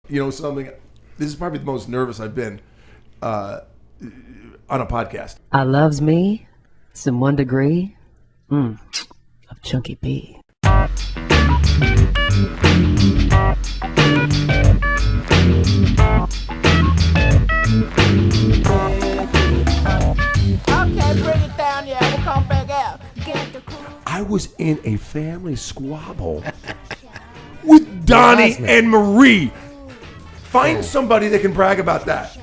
You know something? This is probably the most nervous I've been on a podcast. I loves me some 1 degree of Chunky B. Okay, bring it down, yeah. We'll come back out. I was in a family squabble with Donnie and Marie. Find somebody that can brag about that.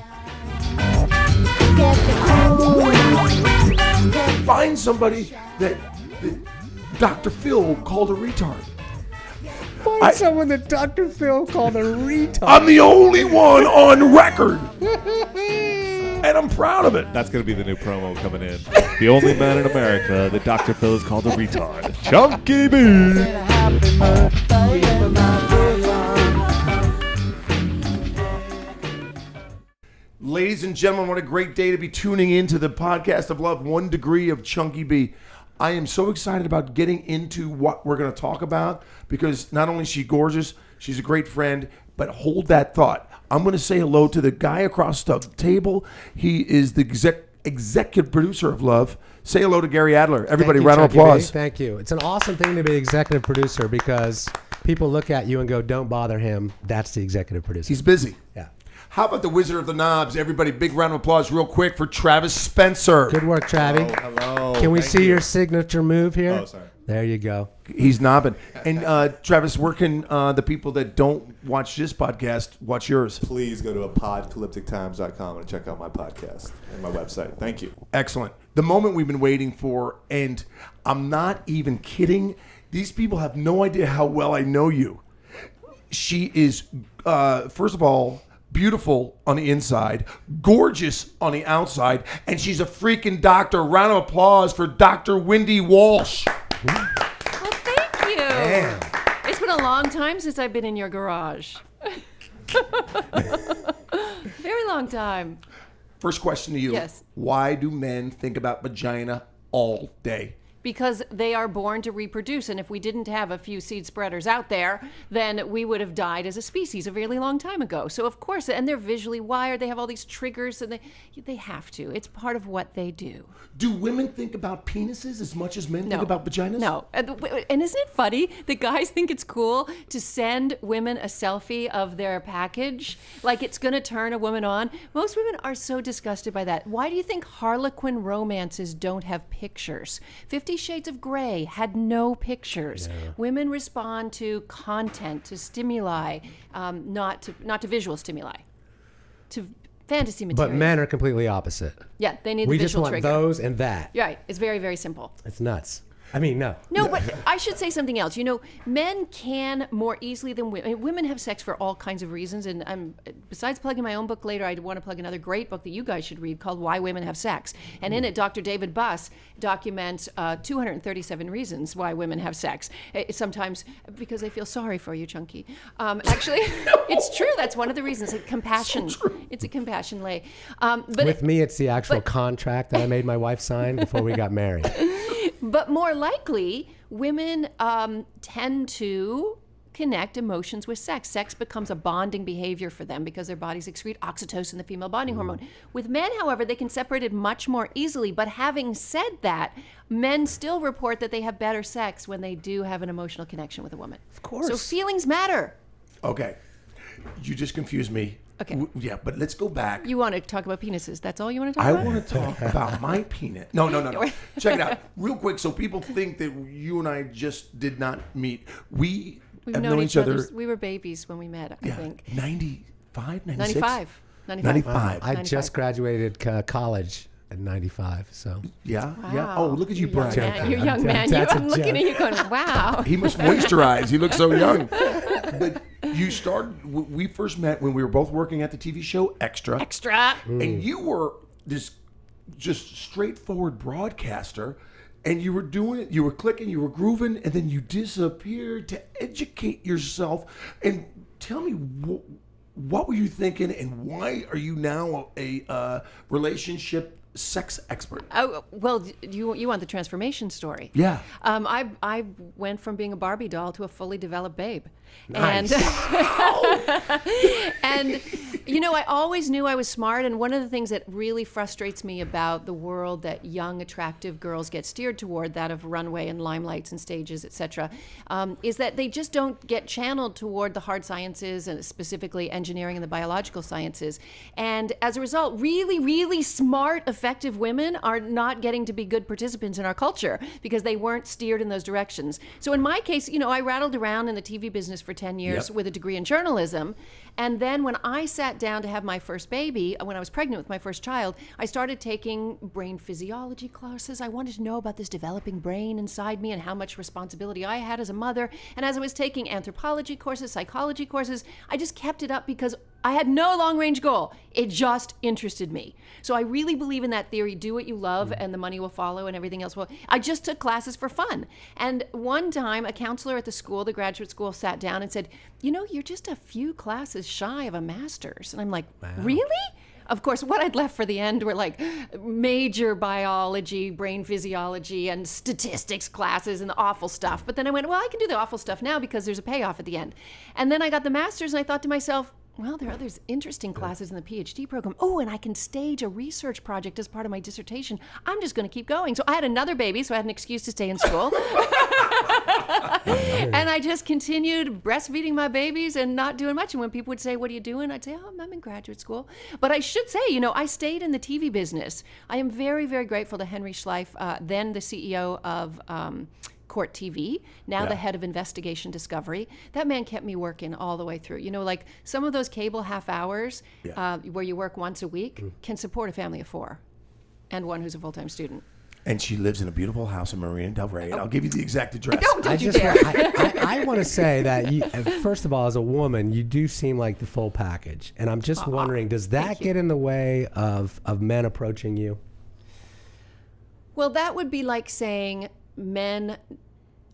Find somebody that Dr. Phil called a retard. Find someone that Dr. Phil called a retard. I'm the only one on record. And I'm proud of it. That's going to be the new promo coming in. The only man in America that Dr. Phil is called a retard. Chunky B. Ladies and gentlemen, what a great day to be tuning into the podcast of love, 1 degree of Chunky B. I am so excited about getting into what we're going to talk about because not only is she gorgeous, she's a great friend, but hold that thought. I'm going to say hello to the guy across the table. He is the executive producer of Love. Say hello to Gary Adler. Everybody, round of applause. Thank you. It's an awesome thing to be executive producer because people look at you and go, don't bother him. That's the executive producer. He's busy. Yeah. How about the Wizard of the Knobs? Everybody, big round of applause real quick for Travis Spencer. Good work, Travi. Hello. Can we see your signature move here? Oh, sorry. There you go. He's knobbing. And Travis, where can the people that don't watch this podcast watch yours? Please go to apocalyptictimes.com and check out my podcast and my website. Thank you. Excellent. The moment we've been waiting for, and I'm not even kidding. These people have no idea how well I know you. She is, first of all, beautiful on the inside, gorgeous on the outside, and she's a freaking doctor. Round of applause for Dr. Wendy Walsh. Well, thank you. Damn. It's been a long time since I've been in your garage. Very long time. First question to you. Yes. Why do men think about vagina all day? Because they are born to reproduce, and if we didn't have a few seed spreaders out there, then we would have died as a species a really long time ago. So of course, and they're visually wired, they have all these triggers, and they have to. It's part of what they do. Do women think about penises as much as men think about vaginas? No. And isn't it funny that guys think it's cool to send women a selfie of their package? Like it's going to turn a woman on? Most women are so disgusted by that. Why do you think Harlequin romances don't have pictures? 50 Shades of Grey had no pictures. Yeah. Women respond to content, to stimuli, not to visual stimuli, to fantasy material. But men are completely opposite. Yeah, they need the visual trigger. We just want those and that. Right. It's very, very simple. It's nuts. I mean, no. No, but I should say something else. You know, men can more easily than women. Women have sex for all kinds of reasons. And besides plugging my own book later, I want to plug another great book that you guys should read called Why Women Have Sex. And in it, Dr. David Buss documents 237 reasons why women have sex. Sometimes because they feel sorry for you, Chunky. Actually, it's true. That's one of the reasons. Compassion. So it's a compassion lay. But with me, it's the actual contract that I made my wife sign before we got married. But more likely, women tend to connect emotions with sex. Sex becomes a bonding behavior for them because their bodies excrete oxytocin, the female bonding hormone. With men, however, they can separate it much more easily. But having said that, men still report that they have better sex when they do have an emotional connection with a woman. Of course. So feelings matter. Okay. You just confused me. Okay. Yeah, but let's go back. You want to talk about penises. That's all you want to talk about? I want to talk about my penis. No. Check it out. Real quick, so people think that you and I just did not meet. We've have known each other. We were babies when we met, I think. 95, 96? 95. I just graduated college in 95, so. Yeah, Wow. yeah. Oh, look at you, Brian. You're a young man. I'm looking at you going, wow. He must moisturize. He looks so young. But you started, we first met when we were both working at the TV show Extra. And you were this just straightforward broadcaster, and you were doing it, you were clicking, you were grooving, and then you disappeared to educate yourself. And tell me, what were you thinking, and why are you now a relationship sex expert. Oh, well, you want the transformation story? Yeah. I went from being a Barbie doll to a fully developed babe. Nice. And you know, I always knew I was smart, and one of the things that really frustrates me about the world that young, attractive girls get steered toward, that of runway and limelights and stages, etc., is that they just don't get channeled toward the hard sciences, and specifically engineering and the biological sciences. And as a result, really, really smart, effective women are not getting to be good participants in our culture because they weren't steered in those directions. So in my case, you know, I rattled around in the TV business for 10 years with a degree in journalism. And then when I sat down to have my first baby, when I was pregnant with my first child, I started taking brain physiology classes. I wanted to know about this developing brain inside me and how much responsibility I had as a mother. And as I was taking anthropology courses, psychology courses, I just kept it up because I had no long-range goal. It just interested me. So I really believe in that theory, do what you love and the money will follow and everything else will. I just took classes for fun. And one time, a counselor at the school, the graduate school, sat down and said, you know, you're just a few classes shy of a master's. And I'm like, really? Of course, what I'd left for the end were like major biology, brain physiology, and statistics classes and the awful stuff. But then I went, well, I can do the awful stuff now because there's a payoff at the end. And then I got the master's and I thought to myself, well, there are other interesting classes in the Ph.D. program. Oh, and I can stage a research project as part of my dissertation. I'm just going to keep going. So I had another baby, so I had an excuse to stay in school. And I just continued breastfeeding my babies and not doing much. And when people would say, what are you doing? I'd say, oh, I'm in graduate school. But I should say, you know, I stayed in the TV business. I am very, very grateful to Henry Schleif, then the CEO of Court TV, now the head of investigation discovery. That man kept me working all the way through. You know, like some of those cable half hours where you work once a week can support a family of 4 and one who's a full-time student. And she lives in a beautiful house in Marina Del Rey. And I'll give you the exact address. I want to say that, you, first of all, as a woman, you do seem like the full package. And I'm just wondering, does that get in the way of men approaching you? Well, that would be like saying men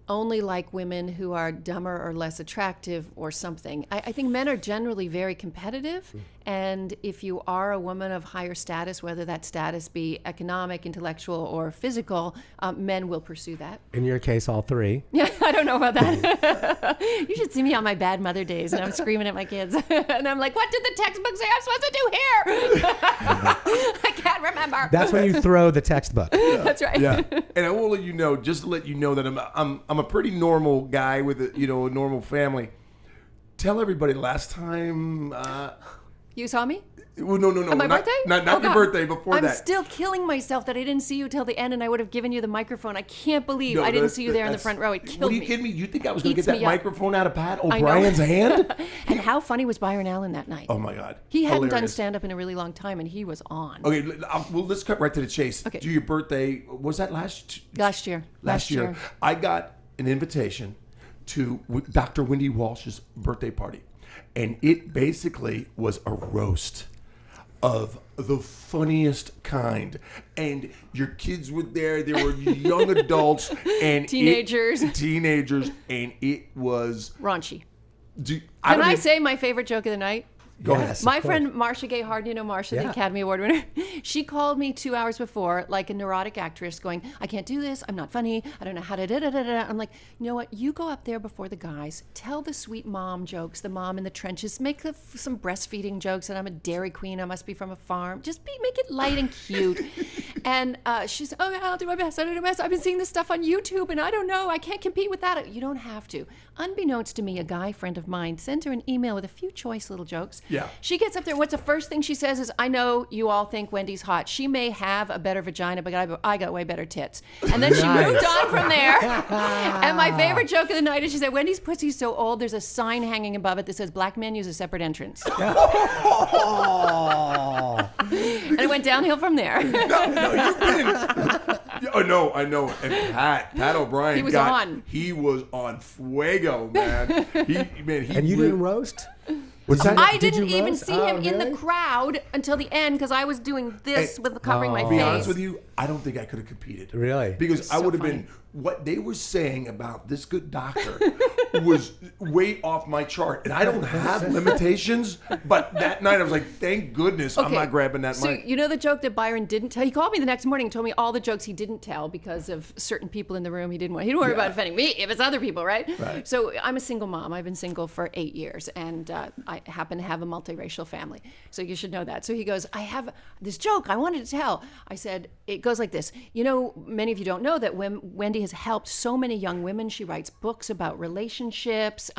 only like women who are dumber or less attractive or something. I think men are generally very competitive, and if you are a woman of higher status, whether that status be economic, intellectual, or physical, men will pursue that. In your case, all 3. Yeah, I don't know about that. You should see me on my bad mother days, and I'm screaming at my kids. And I'm like, what did the textbook say I'm supposed to do here? I can't remember. That's when you throw the textbook. That's right. Yeah, and I will let you know, just to let you know that I'm a pretty normal guy with a normal family. Tell everybody last time. You saw me? Well, no. On my birthday? Not Oh, your God. birthday. Before I'm that. still killing myself that I didn't see you till the end, and I would have given you the microphone. I can't believe I didn't see you there in the front row. It killed What are you me. kidding me? You think I was going to Eats get that me up. microphone out of Pat I know. O'Brien's hand? And how funny was Byron Allen that night? Oh my God. He hadn't done Hilarious. stand-up in a really long time, and he was on. Okay, well, let's cut right to the chase. Okay. Do your birthday. Was that last Year. Last year. I got an invitation to Dr. Wendy Walsh's birthday party. And it basically was a roast of the funniest kind. And your kids were there. There were young adults and Teenagers. And it was... Raunchy. Can Can I say my favorite joke of the night? Go ahead. Yes, My of course. friend Marcia Gay Harden, you know Marcia, the Yeah. Academy Award winner, she called me 2 hours before, like a neurotic actress, going, I can't do this, I'm not funny, I don't know how to da-da-da-da-da. I'm like, you know what, you go up there before the guys, tell the sweet mom jokes, the mom in the trenches, make some breastfeeding jokes, and I'm a Dairy Queen, I must be from a farm, just make it light and cute. And she's, oh yeah, I'll do my best, I've been seeing this stuff on YouTube, and I don't know, I can't compete with that. You don't have to. Unbeknownst to me, a guy friend of mine sends her an email with a few choice little jokes. Yeah. She gets up there. What's the first thing she says is, I know you all think Wendy's hot. She may have a better vagina, but I got way better tits. And then she moved on from there. And my favorite joke of the night is she said, Wendy's pussy's so old, there's a sign hanging above it that says, black men use a separate entrance. And it went downhill from there. No, you've been. Oh no, I know. And Pat O'Brien, He was on. He was on fuego, man. He And you didn't roast? What's that? I Did you didn't even roast? see him in really? the crowd until the end because I was doing this Hey, with covering my To face. be honest with you, I don't think I could have competed. Really? Because I So would have funny. been what they were saying about this good doctor was way off my chart. And I don't have limitations, but that night I was like, thank goodness I'm not grabbing that So mic. you know the joke that Byron didn't tell? He called me the next morning and told me all the jokes he didn't tell because of certain people in the room. He didn't worry about offending me if it's other people, right? So I'm a single mom. I've been single for 8 years, and I happen to have a multiracial family. So you should know that. So he goes, I have this joke I wanted to tell. I said, it goes like this. You know, many of you don't know that Wendy has helped so many young women. She writes books about relationships.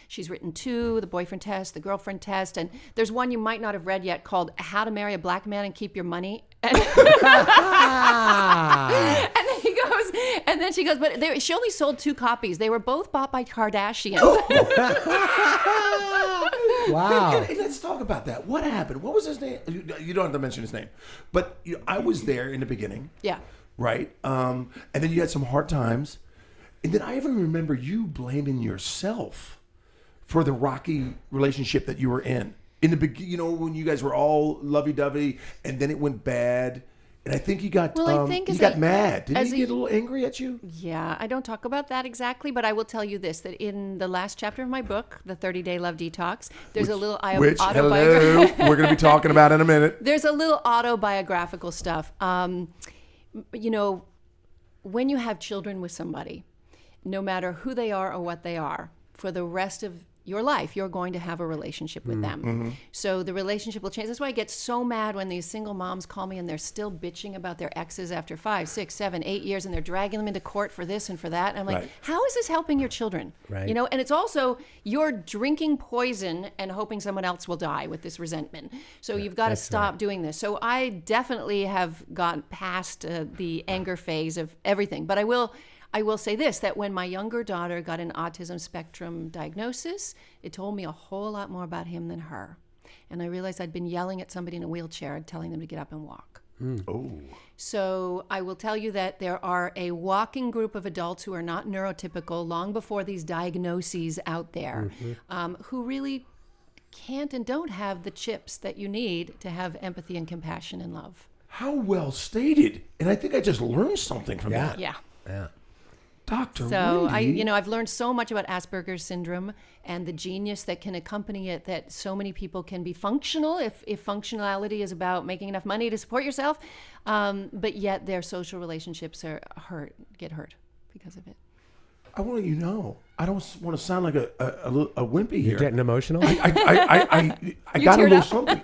She's written 2, The Boyfriend Test, The Girlfriend Test, and there's one you might not have read yet called How to Marry a Black Man and Keep Your Money. And then he goes, and then she goes, but she only sold 2 copies. They were both bought by Kardashians. Wow. Hey, let's talk about that. What happened? What was his name? You don't have to mention his name. But I was there in the beginning. Yeah. Right? And then you had some hard times. And then I even remember you blaming yourself for the rocky relationship that you were in. In the beginning, you know, when you guys were all lovey-dovey, and then it went bad. And I think he got he got mad. Didn't he get a little angry at you? Yeah, I don't talk about that exactly, but I will tell you this, that in the last chapter of my book, The 30-Day Love Detox, there's a little autobiographical. We're going to be talking about in a minute. There's a little autobiographical stuff. You know, when you have children with somebody, no matter who they are or what they are, for the rest of your life, you're going to have a relationship with them. So the relationship will change. That's why I get so mad when these single moms call me and they're still bitching about their exes after 5, 6, 7, 8 years, and they're dragging them into court for this and for that. And I'm like, how is this helping your children? Right. You know, and it's also you're drinking poison and hoping someone else will die with this resentment. So you've got to stop doing this. So I definitely have gotten past the anger phase of everything. But I will say this, that when my younger daughter got an autism spectrum diagnosis, it told me a whole lot more about him than her. And I realized I'd been yelling at somebody in a wheelchair and telling them to get up and walk. So I will tell you that there are a walking group of adults who are not neurotypical long before these diagnoses out there, who really can't and don't have the chips that you need to have empathy and compassion and love. How well stated. And I think I just learned something from that. Yeah. Dr. So Wendy. I've learned so much about Asperger's syndrome and the genius that can accompany it, that so many people can be functional if functionality is about making enough money to support yourself, but yet their social relationships get hurt because of it. I want you to know, I don't want to sound like a wimpy here. You're getting emotional? I got a little something.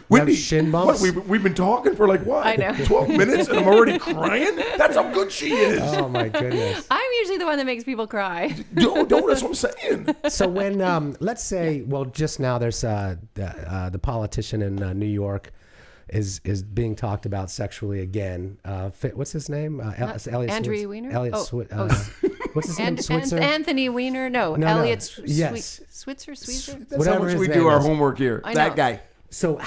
Wendy, shin bumps? What, we've been talking for like what? I know. 12 minutes and I'm already crying? That's how good she is. Oh my goodness. I'm usually the one that makes people cry. Don't, that's what I'm saying. So when, let's say, well, just now there's the politician in New York is being talked about sexually again. What's his name? Elliot Andrew Weiner? Elliot what's his name? Switzer? Anthony Weiner? No, No. Elliot Yes. Switzer? That's Whatever how much his we name do our is. homework here. I That know. guy. So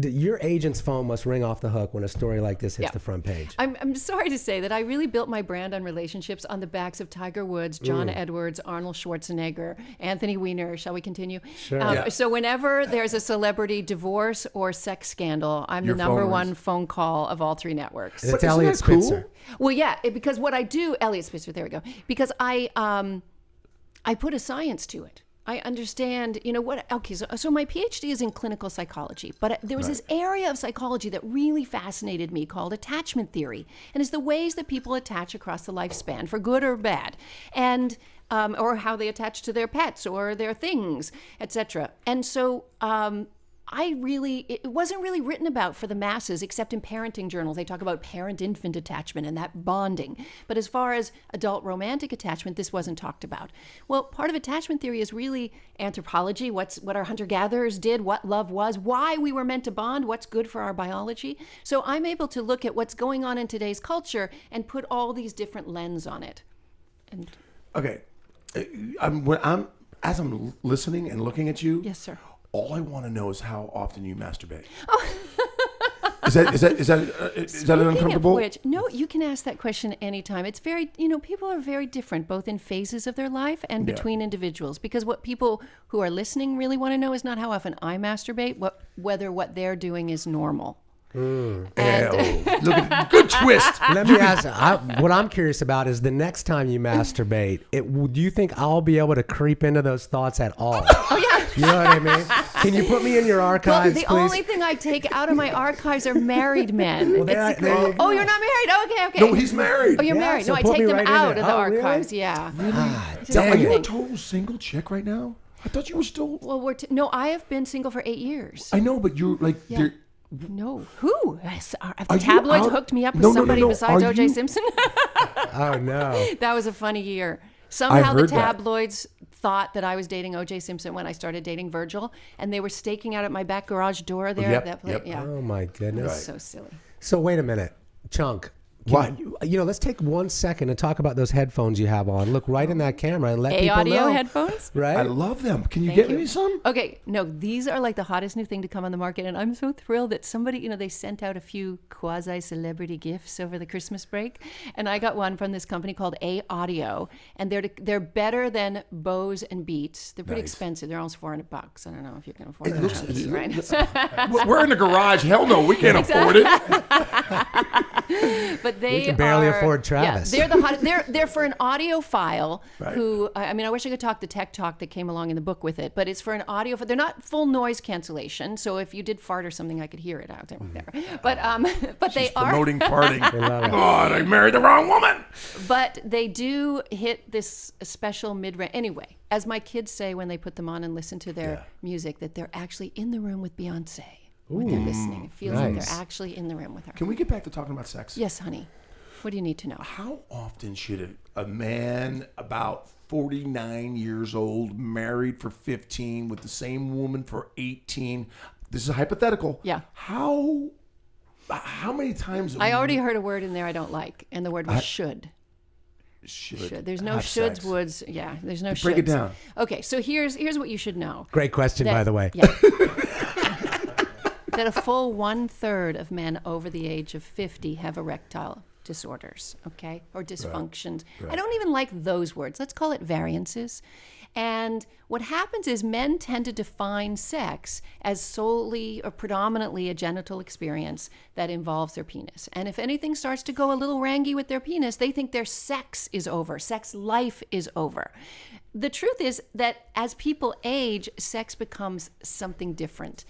your agent's phone must ring off the hook when a story like this hits the front page. I'm sorry to say that I really built my brand on relationships on the backs of Tiger Woods, John Edwards, Arnold Schwarzenegger, Anthony Weiner. Shall we continue? Sure. So whenever there's a celebrity divorce or sex scandal, I'm Your the phone number rings. one phone call of all 3 networks. It's isn't Elliot that cool? Spitzer. Well, yeah, because what I do, Elliot Spitzer, there we go. Because I put a science to it. I understand, you know what, okay, so my Ph.D. is in clinical psychology, but there was this area of psychology that really fascinated me called attachment theory, and it's the ways that people attach across the lifespan, for good or bad, and or how they attach to their pets or their things, etc. And so it wasn't really written about for the masses, except in parenting journals. They talk about parent-infant attachment and that bonding. But as far as adult romantic attachment, this wasn't talked about. Well, part of attachment theory is really anthropology, what our hunter-gatherers did, what love was, why we were meant to bond, what's good for our biology. So I'm able to look at what's going on in today's culture and put all these different lenses on it. And Okay. As I'm listening and looking at you. yes, sir. All I want to know is how often you masturbate. Is that uncomfortable? No, you can ask that question anytime. It's very, people are very different, both in phases of their life and between individuals. Because what people who are listening really want to know is not how often I masturbate, whether what they're doing is normal. And Look at good twist. Let me ask. What I'm curious about is the next time you masturbate. Do you think I'll be able to creep into those thoughts at all? oh yeah. You know what I mean? Can you put me in your Well, archives, the please? only thing I take out of my archives are married men. Well, there It's you go. oh, you're not married? Oh, okay. No, he's married. Oh, you're Yeah, married. so No, I put take me them right in out there. of the Oh, really? archives. Yeah. Now, Dang are you a it. total single chick right now? I thought you were still. Well, no, I have been single for 8 years. I know, but you're like. Yeah. No. Who? Have Are the you tabloids out- hooked me up with No, no, no, somebody no. besides Are O.J. you- Simpson? Oh no. That was a funny year. Somehow the heard that. tabloids thought that I was dating O.J. Simpson when I started dating Virgil, and they were staking out at my back garage door there. Yep, that place. yep. Yeah. Oh my goodness. So silly. So wait a minute, Chunk. What? You know, let's take 1 second and talk about those headphones you have on. Look right in that camera and let people audio know. headphones? Right? I love them. Can you Thank get you. me some? Okay, no, these are like the hottest new thing to come on the market, and I'm so thrilled that somebody, they sent out a few quasi-celebrity gifts over the Christmas break, and I got one from this company called Audio, and they're better than Bose and Beats. They're pretty Nice. expensive. They're almost $400. I don't know if you can afford them, right? We're in the garage. Hell no, we can't afford it. But they can barely are- afford Travis. Yeah, they're the hot, they're for an audiophile Right. who I mean I wish I could talk the tech talk that came along in the book with it, but it's for an audio. They're not full noise cancellation, so if you did fart or something, I could hear it out there. But they are. Promoting farting. love it. God, I married the wrong woman. But they do hit this special mid-range. Anyway, as my kids say when they put them on and listen to their music, that they're actually in the room with Beyonce when they're listening. It feels like nice. they're actually in the room with her. Can we get back to talking about sex? Yes, honey. What do you need to know? How often should a man about 49 years old, married for 15, with the same woman for 18, this is hypothetical. Yeah. How many times I already heard a word in there I don't like, and the word was should. should There's no have shoulds, sex? woulds. Yeah, there's no shoulds. Break it down. Okay, so here's what you should know. Great question, by the way. Yeah. That a full 1/3 of men over the age of 50 have erectile disorders, okay, or dysfunctions. I don't even like those words. Let's call it variances. And what happens is men tend to define sex as solely or predominantly a genital experience that involves their penis. And if anything starts to go a little rangy with their penis, they think their sex is over, sex life is over. The truth is that as people age, sex becomes something different.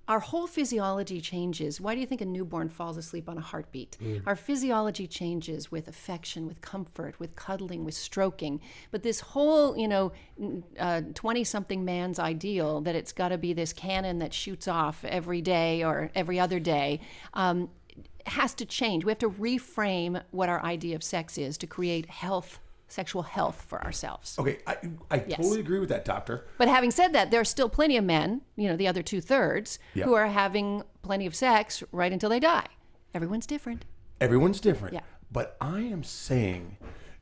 Our whole physiology changes. Why do you think a newborn falls asleep on a heartbeat? Our physiology changes with affection, with comfort, with cuddling, with stroking. But this whole, 20-something man's ideal that it's got to be this cannon that shoots off every day or every other day has to change. We have to reframe what our idea of sex is to create sexual health for ourselves. Okay, I totally agree with that, doctor. But having said that, there are still plenty of men, the other 2/3, Yeah. who are having plenty of sex right until they die. Everyone's different. Everyone's different. Yeah. But I am saying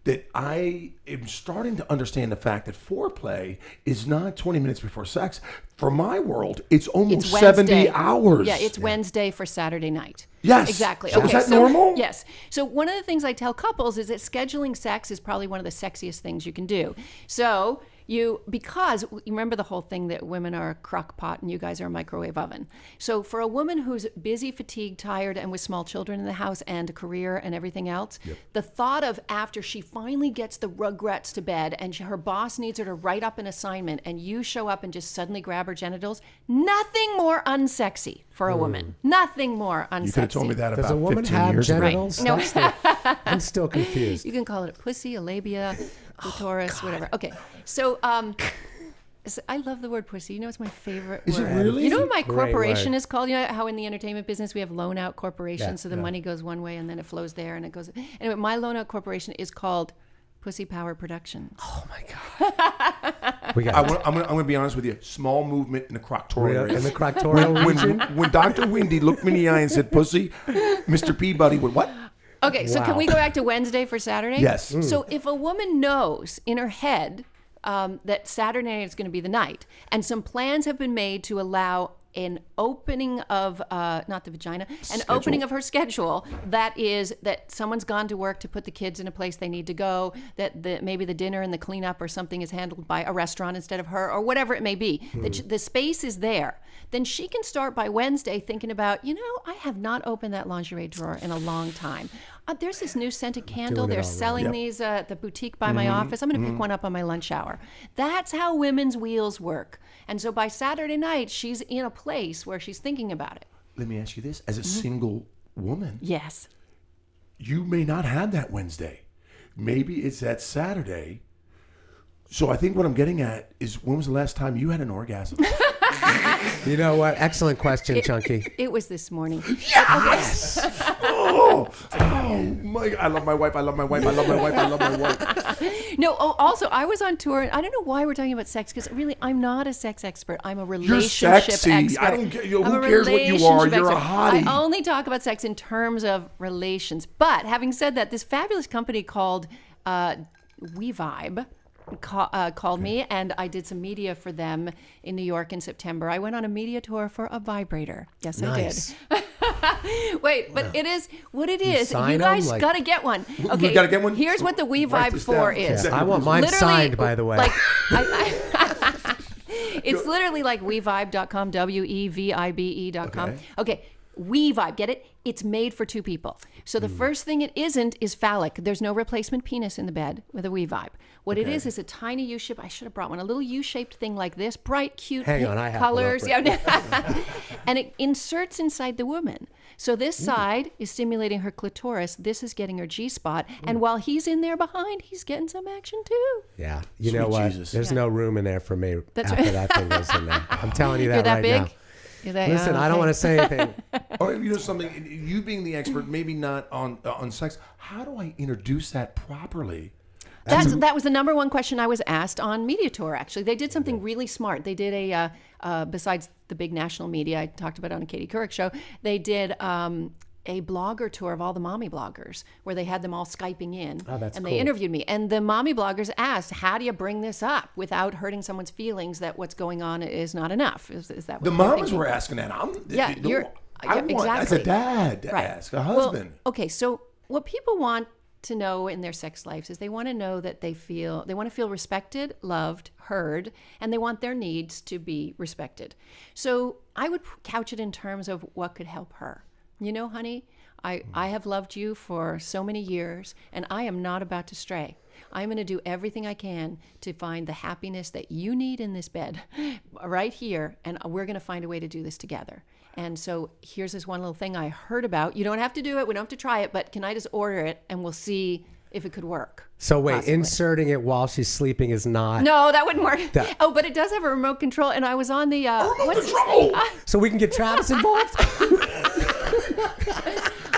that I am starting to understand the fact that foreplay is not 20 minutes before sex. For my world, it's almost It's 70 Wednesday. hours. Yeah, it's Wednesday for Saturday night. Yes. Exactly. So is that normal? Yes. So one of the things I tell couples is that scheduling sex is probably one of the sexiest things you can do. So because you remember the whole thing that women are a crock pot and you guys are a microwave oven. So for a woman who's busy, fatigued, tired, and with small children in the house and a career and everything else, the thought of after she finally gets the Rugrats to bed and her boss needs her to write up an assignment and you show up and just suddenly grab her genitals, nothing more unsexy for a woman. Nothing more unsexy. You could have told me that Does about a woman 15 have years ago. genitals? No. I'm still confused. You can call it a pussy, a labia, clitoris, whatever. Okay, so I love the word pussy. It's my favorite Is it word. really? You know what my Great corporation word. is called? You know how in the entertainment business we have loan out corporations, Yeah, so the money goes one way and then it flows there and it goes. Anyway, my loan out corporation is called Pussy Power Productions. Oh my God. We got I'm gonna be honest with you. Small movement in the croctorial in area. the croctorial region. When Dr. Wendy looked me in the eye and said pussy, Mr. Peabody would what? Okay, so can we go back to Wednesday for Saturday? Yes. So if a woman knows in her head that Saturday night is going to be the night, and some plans have been made to allow an opening of not the vagina, an opening of her schedule that someone's gone to work to put the kids in a place they need to go, that maybe the dinner and the cleanup or something is handled by a restaurant instead of her, or whatever it may be. The space is there. Then she can start by Wednesday thinking about, I have not opened that lingerie drawer in a long time. There's this new scented candle. They're selling these at the boutique by my office. I'm going to pick one up on my lunch hour. That's how women's wheels work. And so by Saturday night, she's in a place where she's thinking about it. Let me ask you this. As a single woman, Yes. you may not have that Wednesday. Maybe it's that Saturday. So I think what I'm getting at is, when was the last time you had an orgasm? You know what? Excellent question, Chunky. It was this morning. Yes! oh my! I love my wife. I love my wife. I love my wife. I love my wife. No, also, I was on tour. I don't know why we're talking about sex, because really, I'm not a sex expert. I'm a relationship sexy. expert. I don't care. Who I'm a cares what you are? relationship You're a expert. hottie. I only talk about sex in terms of relations. But having said that, this fabulous company called WeVibe called me, and I did some media for them in New York in September. I went on a media tour for a vibrator. Yes, Nice. I did. Wait, but it is what it is. sign You guys 'em, like- got to get one. Okay, We gotta get one? Here's what the Write WeVibe this 4 down. is. Yeah. I want mine Literally, signed, by the way. Like, it's literally like wevibe.com, WEVIBE.com. Okay, WeVibe, get it? It's made for two people. So the first thing it isn't is phallic. There's no replacement penis in the bed with a WeVibe. What it is a tiny U-shape. I should have brought one. A little U-shaped thing like this, bright, cute Hang pink on, I have one colors. over Yeah, and it inserts inside the woman. So this side is stimulating her clitoris. This is getting her G-spot. And while he's in there behind, he's getting some action too. Yeah. You Sweet know what? Jesus. There's no room in there for me That's after right. that thing goes in there. I'm telling you that, You're that right big? now. You're that, Listen, I don't okay. want to say anything. Or you know something? You being the expert, maybe not on sex. How do I introduce that properly? That was the number one question I was asked on Media Tour, actually. They did something really smart. They did besides the big national media I talked about on a Katie Couric show, they did a blogger tour of all the mommy bloggers where they had them all Skyping in. Oh, that's and cool. they interviewed me. And the mommy bloggers asked, how do you bring this up without hurting someone's feelings that what's going on is not enough? Is that what The you're mamas thinking? were asking that. Yeah, I want as a exactly. dad to Right. ask a husband. Well, okay, so what people want to know in their sex lives is they want to know that they want to feel respected, loved, heard, and they want their needs to be respected. So I would couch it in terms of what could help her. You know, honey, I have loved you for so many years, and I am not about to stray. I'm going to do everything I can to find the happiness that you need in this bed right here, and we're going to find a way to do this together. And so here's this one little thing I heard about. You don't have to do it. We don't have to try it, but can I just order it, and we'll see if it could work. So wait, possibly. Inserting it while she's sleeping is not. No, that wouldn't work. That- Oh, but it does have a remote control, and I was on the what's his control! name? So we can get Travis involved?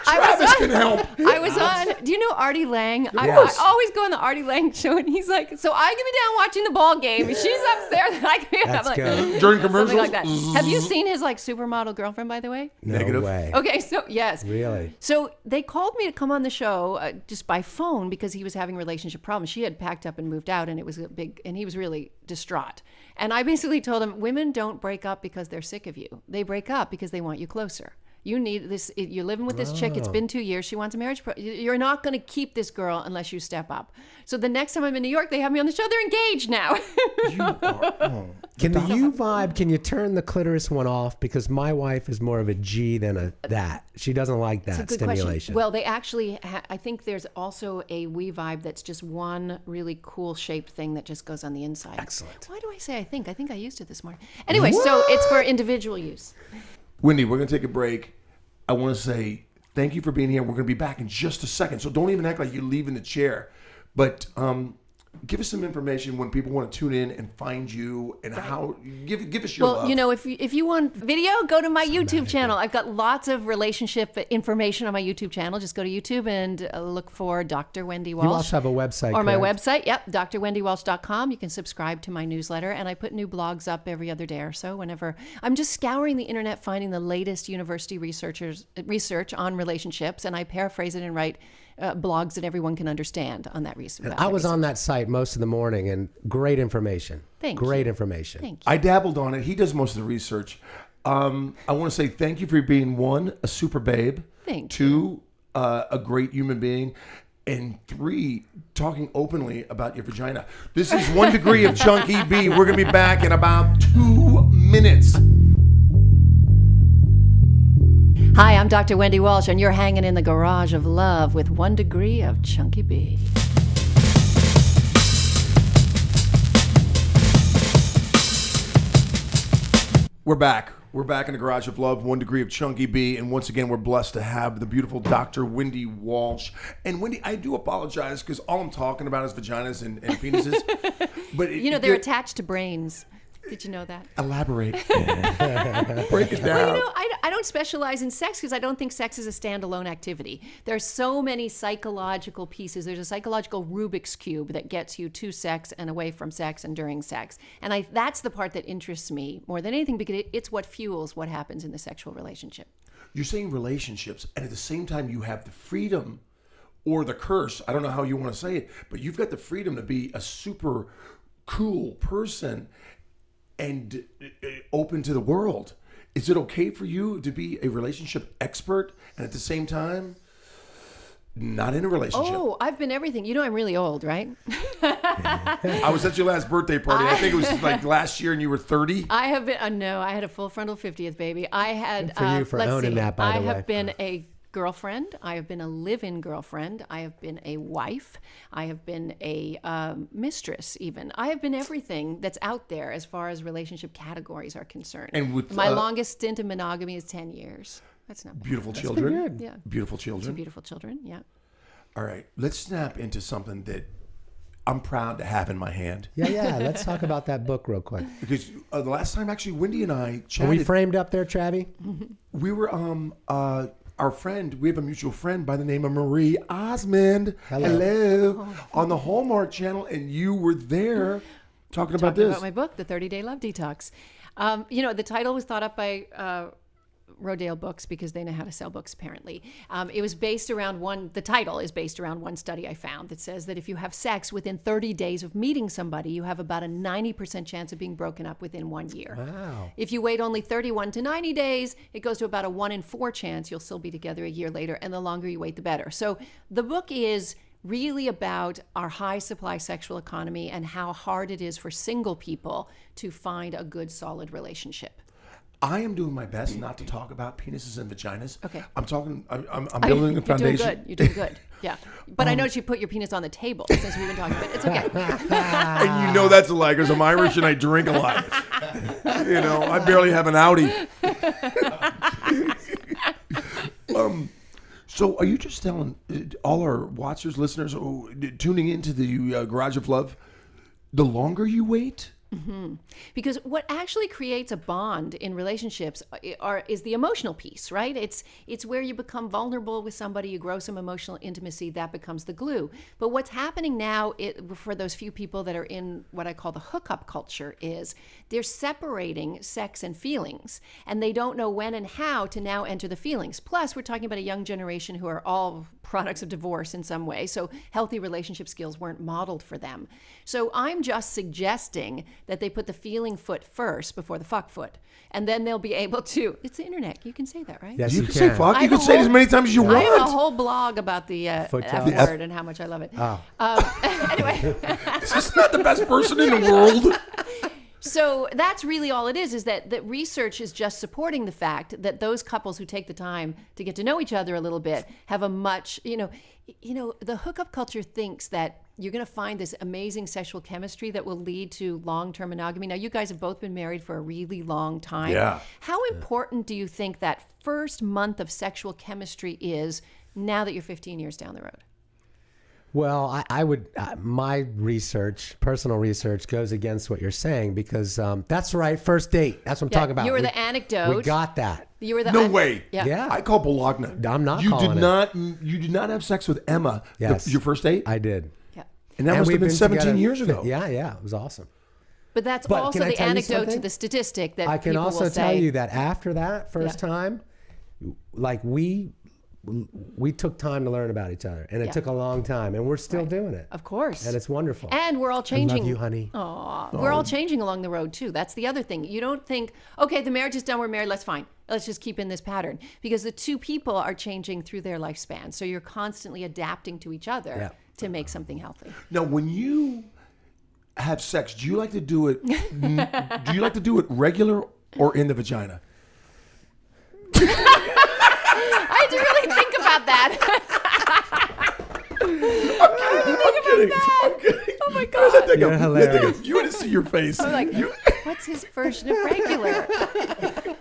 Travis can help. I was on. Do you know Artie Lang? I always go on the Artie Lang show, and he's like, "So I can be down watching the ball game. She's upstairs, and I can be." That's I'm like, good. During something commercials? like that. Have you seen his like supermodel girlfriend, by the way? No Negative. way. Okay, so yes. Really? So they called me to come on the show just by phone because he was having relationship problems. She had packed up and moved out, and it was a big, and he was really distraught. And I basically told him, women don't break up because they're sick of you. They break up because they want you closer. You need this. You're living with this chick. It's been 2 years. She wants a marriage. You're not going to keep this girl unless you step up. So the next time I'm in New York, they have me on the show. They're engaged now. You are, Can the U vibe, can you turn the clitoris one off? Because my wife is more of a G than a that. She doesn't like that Good stimulation. question. Well, they actually, I think there's also a WeVibe that's just one really cool shaped thing that just goes on the inside. Excellent. Why do I say I think? I think I used it this morning. Anyway, so it's for individual use. Wendy, we're going to take a break. I want to say thank you for being here. We're going to be back in just a second. So don't even act like you're leaving the chair. But give us some information when people want to tune in and find you and how. Give us your love. Well, you know, if you want video, go to my YouTube channel. I've got lots of relationship information on my YouTube channel. Just go to YouTube and look for Dr. Wendy Walsh. You also have a website, Or my correct? website, yep, drwendywalsh.com. You can subscribe to my newsletter, and I put new blogs up every other day or so whenever. I'm just scouring the internet, finding the latest university research on relationships, and I paraphrase it and write blogs that everyone can understand on that research. I was on that site most of the morning, and great information. Thank Great you. information. Thank you. I dabbled on it. He does most of the research. I want to say thank you for being, 1, a super babe. Thank 2, a great human being. And 3, talking openly about your vagina. This is 1 Degree of Chunky B. We're going to be back in about 2 minutes. Hi, I'm Dr. Wendy Walsh, and you're hanging in the garage of love with 1 Degree of Chunky B. We're back. We're back in the garage of love, 1 Degree of Chunky B. And once again, we're blessed to have the beautiful Dr. Wendy Walsh. And Wendy, I do apologize because all I'm talking about is vaginas and penises. But They're attached to brains. Did you know that? Elaborate. Break it down. Well, I don't specialize in sex because I don't think sex is a standalone activity. There are so many psychological pieces. There's a psychological Rubik's Cube that gets you to sex and away from sex and during sex. And that's the part that interests me more than anything because it's what fuels what happens in the sexual relationship. You're saying relationships, and at the same time, you have the freedom or the curse. I don't know how you want to say it, but you've got the freedom to be a super cool person and open to the world. Is it okay for you to be a relationship expert and at the same time not in a relationship? Oh, I've been everything. You know I'm really old, right? I was at your last birthday party. I think it was like last year and you were 30. I have been, no, I had a full frontal 50th baby. I had, Good for you for owning that, by the way. I have been a girlfriend. I have been a live-in girlfriend. I have been a wife. I have been a mistress even. I have been everything that's out there as far as relationship categories are concerned. And with, my longest stint in monogamy is 10 years. That's not bad. Beautiful children. Yeah. Beautiful children. 2 beautiful children, yeah. All right, let's snap into something that I'm proud to have in my hand. Yeah. Let's talk about that book real quick. Because the last time actually Wendy and I Are chatted. we framed up there, Travie? We were our friend, we have a mutual friend by the name of Marie Osmond. Hello. On the Hallmark Channel, and you were there talking about this. About my book, The 30-Day Love Detox. The title was thought up by Rodale Books because they know how to sell books apparently. It was based around the title is based around one study I found that says that if you have sex within 30 days of meeting somebody, you have about a 90% chance of being broken up within 1 year. Wow. If you wait only 31 to 90 days, it goes to about a 1 in 4 chance you'll still be together a year later, and the longer you wait, the better. So the book is really about our high supply sexual economy and how hard it is for single people to find a good, solid relationship. I am doing my best not to talk about penises and vaginas. Okay. I'm talking. I'm building a foundation. You're doing good. Yeah. But I noticed you put your penis on the table since we've been talking about it. It's okay. And you know that's a lie because I'm Irish and I drink a lot. I barely have an Audi. So are you just telling all our watchers, listeners, tuning into the Garage of Love, the longer you wait? Mm-hmm. Because what actually creates a bond in relationships is the emotional piece, right? It's where you become vulnerable with somebody, you grow some emotional intimacy, that becomes the glue. But what's happening now for those few people that are in what I call the hookup culture is they're separating sex and feelings, and they don't know when and how to now enter the feelings. Plus, we're talking about a young generation who are all products of divorce in some way, so healthy relationship skills weren't modeled for them. So I'm just suggesting that they put the feeling foot first before the fuck foot, and then they'll be able to. It's the internet. You can say that, right? Yes, You can say fuck. I You have can a say it whole- as many times as you want. I have a whole blog about the Foot F job. word and how much I love it. Oh. Anyway, Is this not the best person in the world? so that's really all it is that research is just supporting the fact that those couples who take the time to get to know each other a little bit have a much, the hookup culture thinks that you're going to find this amazing sexual chemistry that will lead to long-term monogamy. Now, you guys have both been married for a really long time. Yeah. How important do you think that first month of sexual chemistry is now that you're 15 years down the road? Well, I would, my personal research goes against what you're saying because that's right, first date. That's what I'm talking about. You were the anecdote. We got that. You were the No way. Yeah. Yeah. I call Bologna. I'm not You calling did it. not. You did not have sex with Emma. Yes. Your first date. I did. Yeah. And that must we've have been 17 together- years ago. Yeah, it was awesome. But that's But also can I the tell you anecdote to something? the statistic that I can people also will tell say. you that after that first time, like we we took time to learn about each other, and it took a long time, and we're still doing it. Of course. And it's wonderful. And we're all changing. I love you, honey. Aw, we're all changing along the road too. That's the other thing. You don't think, okay, the marriage is done, we're married, let's fine. Let's just keep in this pattern. Because the two people are changing through their lifespan. So you're constantly adapting to each other to make something healthy. Now, when you have sex, do you like to do it? Do you like to do it regular or in the vagina? I had to really think about that. I'm kidding. Oh my God. You're hilarious. You want to see your face. I'm like, what's his version of regular?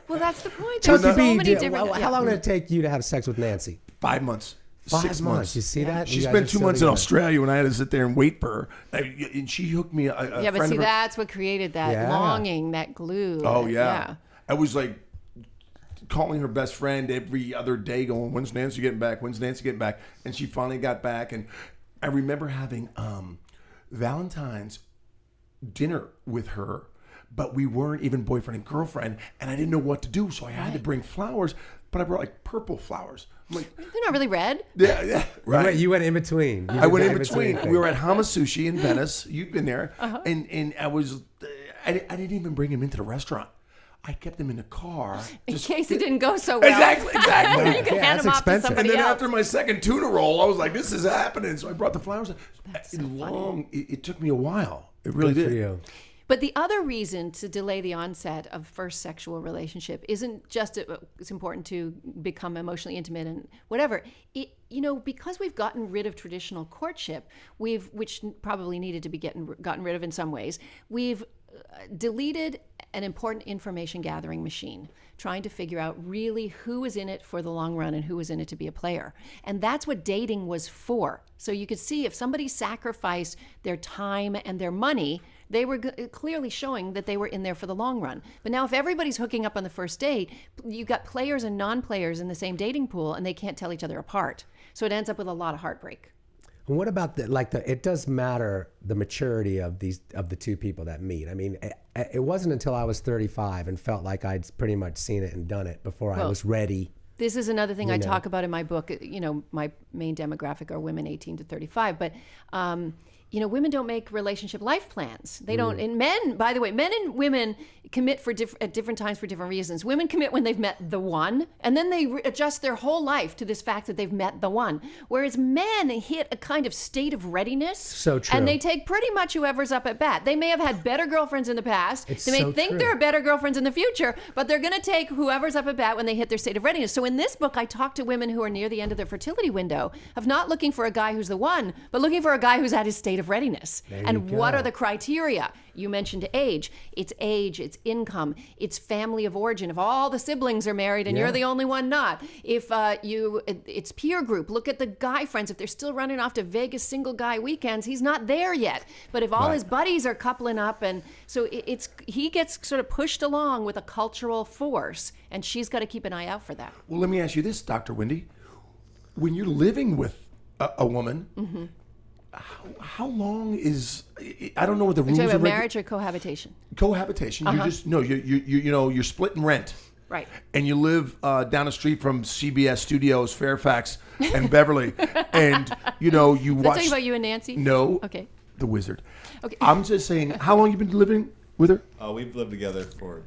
Well, that's the point. Chunky There's so B, many different. how long did it take you to have sex with Nancy? 5 months. 5 6 months. You see that? She You guys spent are 2 still months in together. Australia when I had to sit there and wait for her. And she hooked me. Yeah, but see, that's what created that longing, that glue. Oh, yeah. I was like calling her best friend every other day going, when's Nancy getting back? When's Nancy getting back? And she finally got back. And I remember having Valentine's dinner with her, but we weren't even boyfriend and girlfriend. And I didn't know what to do. So I had to bring flowers, but I brought like purple flowers. I'm like, They're not really red. yeah, right. You went in between. I went in between. We were at Hamasushi in Venice. You've been there. And I didn't even bring him into the restaurant. I kept him in the car. In case it didn't go so well. Exactly. You can hand them off to somebody And then else. after my second tuna roll, I was like, this is happening. So I brought the flowers. It took me a while. It really Good did. for you. But the other reason to delay the onset of first sexual relationship isn't just it's important to become emotionally intimate and whatever. Because we've gotten rid of traditional courtship, which probably needed to be gotten rid of in some ways, we've deleted an important information gathering machine, trying to figure out really who is in it for the long run and who is in it to be a player. And that's what dating was for. So you could see if somebody sacrificed their time and their money, they were clearly showing that they were in there for the long run. But now if everybody's hooking up on the first date, you've got players and non-players in the same dating pool and they can't tell each other apart. So it ends up with a lot of heartbreak. And what about it does matter the maturity of the two people that meet. I mean, it wasn't until I was 35 and felt like I'd pretty much seen it and done it before I was ready. This is another thing I talk about in my book. My main demographic are women 18 to 35, but women don't make relationship life plans. They don't. And men, by the way, men and women commit at different times for different reasons. Women commit when they've met the one, and then they adjust their whole life to this fact that they've met the one. Whereas men hit a kind of state of readiness. So true. And they take pretty much whoever's up at bat. They may have had better girlfriends in the past. They may think there are better girlfriends in the future, but they're going to take whoever's up at bat when they hit their state of readiness. So in this book, I talk to women who are near the end of their fertility window of not looking for a guy who's the one, but looking for a guy who's at his state of readiness. And what are the criteria? You mentioned age. It's income, it's family of origin. If all the siblings are married and you're the only one not. If it's peer group. Look at the guy friends. If they're still running off to Vegas single guy weekends, he's not there yet. But if all his buddies are coupling up, and so he gets sort of pushed along with a cultural force, and she's got to keep an eye out for that. Well, let me ask you this, Dr. Wendy. When you're living with a woman, how long is, I don't know what the rules are. Talking about marriage or cohabitation? Cohabitation. You're splitting rent. Right. And you live down the street from CBS Studios, Fairfax and Beverly. And, you watch. Talking about you and Nancy? No. Okay. The Wizard. Okay. I'm just saying, how long you been living with her? We've lived together for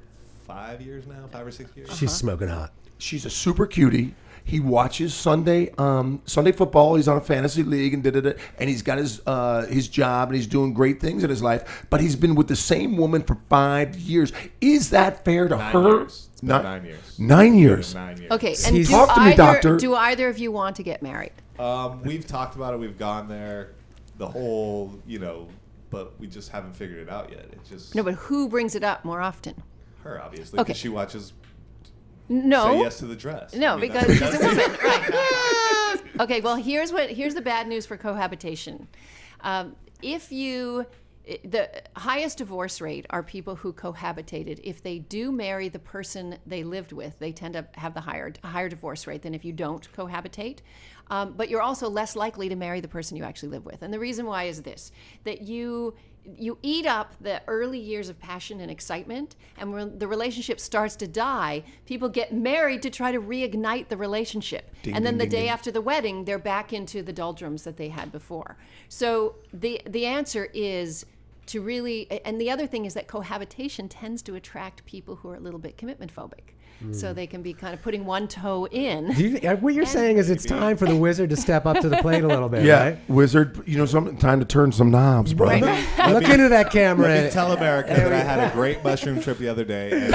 5 years now, 5 or 6 years. She's smoking hot. She's a super cutie. He watches Sunday football. He's on a fantasy league and and he's got his job and he's doing great things in his life. But he's been with the same woman for 5 years. Is that fair to 9 her? years. It's been 9 years. 9 years. 9 years. Okay, and Talk to me, doctor. do either of you want to get married? We've talked about it. We've gone there. The whole, but we just haven't figured it out yet. It's just No, but who brings it up more often? her, obviously, Okay. because she watches No. Say Yes to the Dress. No, I mean, because that's- she's a woman, right? Okay, well, here's the bad news for cohabitation. The highest divorce rate are people who cohabitated. If they do marry the person they lived with, they tend to have a higher divorce rate than if you don't cohabitate. But you're also less likely to marry the person you actually live with. And the reason why is this, that you eat up the early years of passion and excitement, and when the relationship starts to die, people get married to try to reignite the relationship. And then the day after the wedding, they're back into the doldrums that they had before. So the answer is to really, and the other thing is that cohabitation tends to attract people who are a little bit commitment phobic. So they can be kind of putting one toe in. What you're saying is it's time for the wizard to step up to the plate a little bit, Yeah, right? wizard. Time to turn some knobs, bro. Look into that camera. Let me tell America that I had a great mushroom trip the other day, and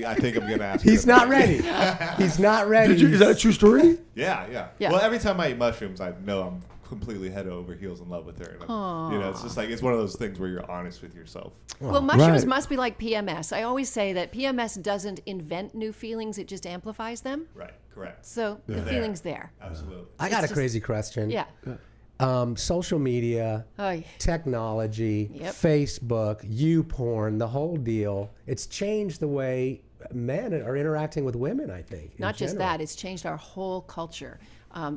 I think I'm going to ask her He's to not marry me. ready. He's not ready. Is that a true story? Yeah. Yeah. Well, every time I eat mushrooms, I know I'm completely head over heels in love with her. And it's just like, it's one of those things where you're honest with yourself. Well, mushrooms Right. must be like PMS. I always say that PMS doesn't invent new feelings, it just amplifies them. Right. Correct. So the feeling's there. Absolutely. I got a just- crazy question. Yeah. Social media, Oy. technology, Yep. Facebook, YouPorn, the whole deal. It's changed the way men are interacting with women, I think. in Not just general. that, it's changed our whole culture.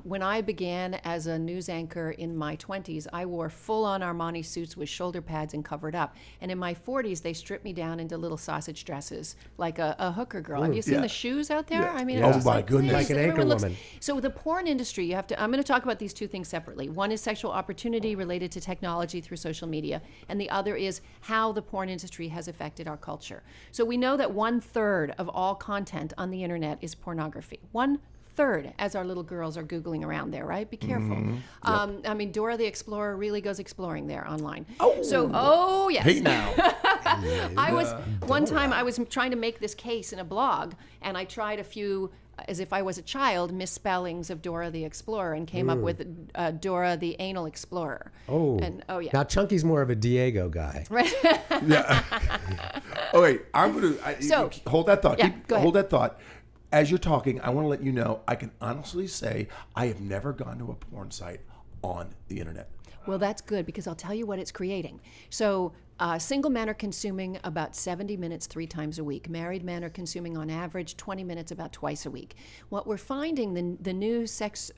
When I began as a news anchor in my 20s, I wore full-on Armani suits with shoulder pads and covered up. And in my 40s, they stripped me down into little sausage dresses, like a hooker girl. Have you seen Yeah. the shoes out there? Yeah. I mean, Yeah. it's Oh, just my like, goodness. please, Like an anchor everyone looks- woman. So the porn industry, I'm going to talk about these two things separately. One is sexual opportunity related to technology through social media, and the other is how the porn industry has affected our culture. So we know that 1/3 of all content on the internet is pornography. 1/3, as our little girls are Googling around there, right? Be careful. I mean, Dora the Explorer really goes exploring there online. Oh, yes. Hey now. One time I was trying to make this case in a blog, and I tried a few, as if I was a child, misspellings of Dora the Explorer, and came up with Dora the Anal Explorer. Yeah. Now, Chunky's more of a Diego guy. Oh wait, I'm gonna So- hold that thought. Yeah, go ahead. Hold that thought. As you're talking, I want to let you know I can honestly say I have never gone to a porn site on the internet. Well, that's good, because I'll tell you what it's creating. So single men are consuming about 70 minutes 3 times a week. Married men are consuming on average 20 minutes about twice a week. What we're finding, the new sex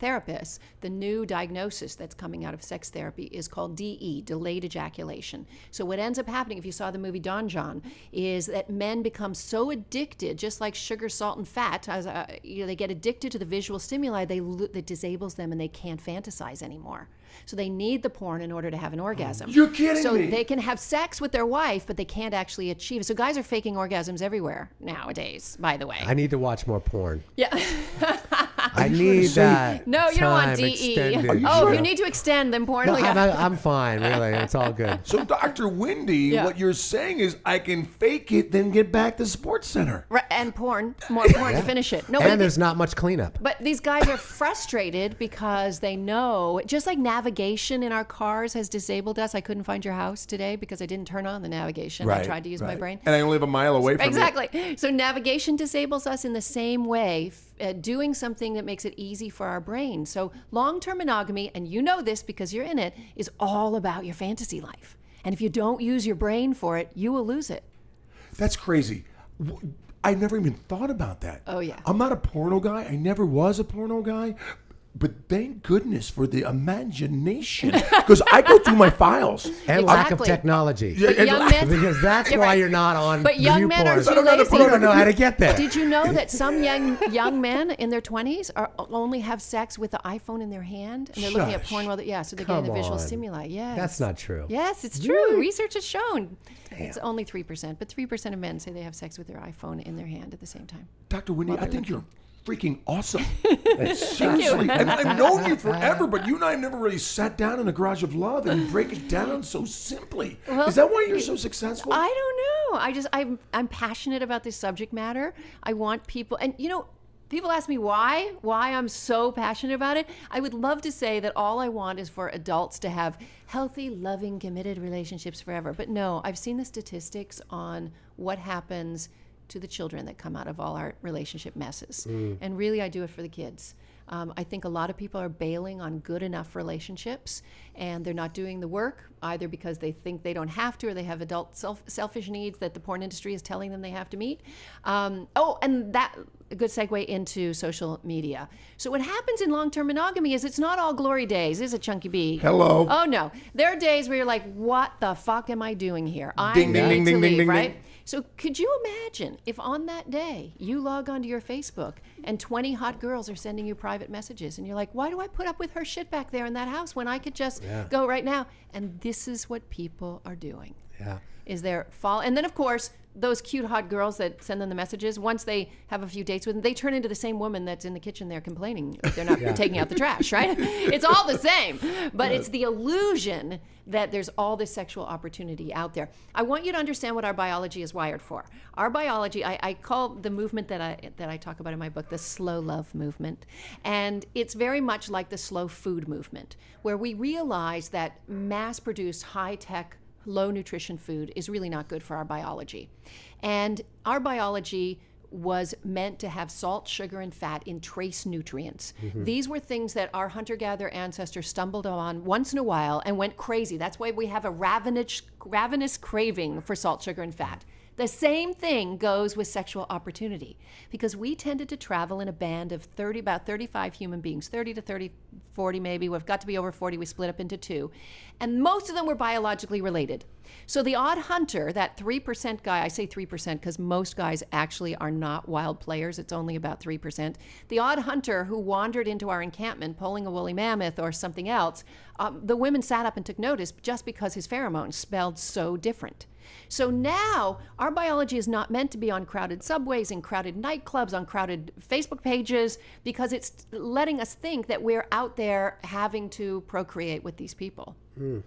therapists, the new diagnosis that's coming out of sex therapy is called DE, delayed ejaculation. So what ends up happening, if you saw the movie Don John, is that men become so addicted, just like sugar, salt, and fat, as they get addicted to the visual stimuli that disables them, and they can't fantasize anymore. So they need the porn in order to have an orgasm. You're kidding so me. they can have sex with their wife, but they can't actually achieve it. So guys are faking orgasms everywhere nowadays, by the way. I need to watch more porn. Yeah. I need that. No, you don't want time DE. extended. Are you Oh, sure? if you need to extend, then porn. No, will I'm fine, really. It's all good. So, Dr. Wendy, Yeah. what you're saying is I can fake it, then get back to Sports Center. Right, and porn, more porn to finish it. No, And there's not much cleanup. But these guys are frustrated because they know, just like navigation in our cars has disabled us. I couldn't find your house today because I didn't turn on the navigation. I tried to use my brain. And I only live a mile away from you. Exactly. So navigation disables us in the same way, doing something that makes it easy for our brain. So long-term monogamy, and you know this because you're in it, is all about your fantasy life. And if you don't use your brain for it, you will lose it. That's crazy. I never even thought about that. Oh, yeah. I'm not a porno guy. I never was a porno guy. But thank goodness for the imagination, because I go through my files. And lack of Exactly. technology. Yeah, and Young men, Because that's You're why right. you're not on But young men are YouPorn. too I don't know how to lazy. put You on don't know how to get there. Did you know that some young men in their 20s only have sex with the iPhone in their hand, and they're looking at Shush. porn while so they're getting the Come visual on. stimuli? Yes. That's not true. Yes, it's true. Research has shown. It's only 3%, but 3% of men say they have sex with their iPhone in their hand at the same time. Dr. Wendy, I think you're freaking awesome. you. Seriously. And I've known you forever, but you and I have never really sat down in a garage of love and break it down so simply. Is that why you're so successful? I don't know. I'm passionate about this subject matter. I want people, and people ask me why I'm so passionate about it. I would love to say that all I want is for adults to have healthy, loving, committed relationships forever. But no, I've seen the statistics on what happens to the children that come out of all our relationship messes. And really, I do it for the kids. I think a lot of people are bailing on good enough relationships, and they're not doing the work, either because they think they don't have to, or they have adult selfish needs that the porn industry is telling them they have to meet. And that a good segue into social media. So what happens in long-term monogamy is it's not all glory days, is it, Chunky B? Hello. Oh no, there are days where you're like, what the fuck am I doing here? I Ding, need ding, ding, to ding, leave, ding, right? ding. So could you imagine if on that day you log onto your Facebook and 20 hot girls are sending you private messages and you're like, why do I put up with her shit back there in that house when I could just go right now? And this is what people are doing. Yeah. Is their fall. And then of course, those cute hot girls that send them the messages, once they have a few dates with them, they turn into the same woman that's in the kitchen there complaining if they're not taking out the trash, right? It's all the same. But it's the illusion that there's all this sexual opportunity out there. I want you to understand what our biology is wired for. Our biology, I call the movement that I talk about in my book the slow love movement. And it's very much like the slow food movement, where we realize that mass-produced, high-tech, low nutrition food is really not good for our biology. And our biology was meant to have salt, sugar, and fat in trace nutrients. These were things that our hunter-gatherer ancestors stumbled on once in a while and went crazy. That's why we have a ravenous craving for salt, sugar, and fat. The same thing goes with sexual opportunity, because we tended to travel in a band of about 35 human beings, 30 to 40 maybe. We've got to be over 40. We split up into two. And most of them were biologically related. So the odd hunter, that 3% guy, I say 3% because most guys actually are not wild players. It's only about 3%. The odd hunter who wandered into our encampment pulling a woolly mammoth or something else, the women sat up and took notice just because his pheromones smelled so different. So now our biology is not meant to be on crowded subways, in crowded nightclubs, on crowded Facebook pages, because it's letting us think that we're out there having to procreate with these people. I'm